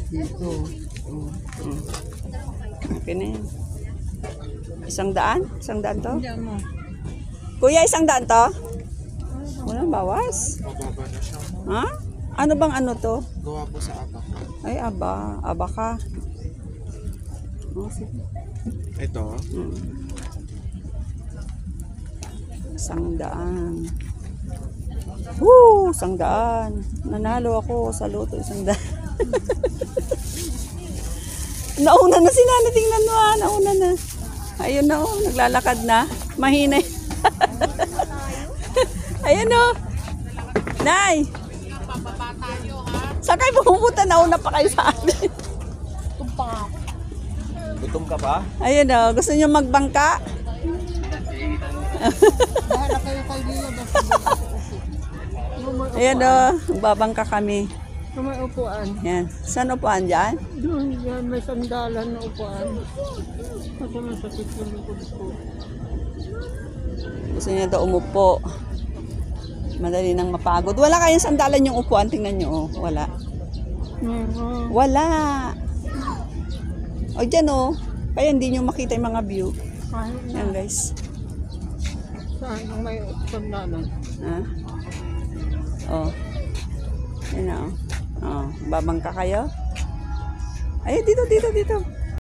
Dito. Okay na yan. 100? 100 to? Hindi mo. Kuya, 100 to? Walang bawas. Mababa na siya. Ha? Ano bang ano to? Gawa po sa aba. Ay, aba. Aba ka. Oh, sige. Ito. 100. Woo! 100. Nanalo ako sa loto. 100. Nauna na si Nana. Tingnan mo ha. Nauna na. Ayun na oh. Naglalakad na. Mahina. Ayun oh. Nay! Saan kayo pumunta? Nauna pa kayo sa amin. Gutom ka pa? Ayun oh. Gusto niyo magbangka? Bahala kayo kay Lila. Ayan oh. Magbabangka kami. May upuan. Yan. Saan upuan dyan? Doon yan, may sandalan na upuan. Ako masakit yung likod ko. Gusto niya daw umupo. Madali nang mapagod. Wala kayong sandalan yung upuan. Tingnan nyo. Oh. Wala. Meron. Wala. O dyan oh. Kaya hindi nyo makita yung mga view. Kahit na. Yan guys. Saan ang may sandalan? Ha? Oh. Yan na oh. Oh. Babangka kayo? Ay, dito.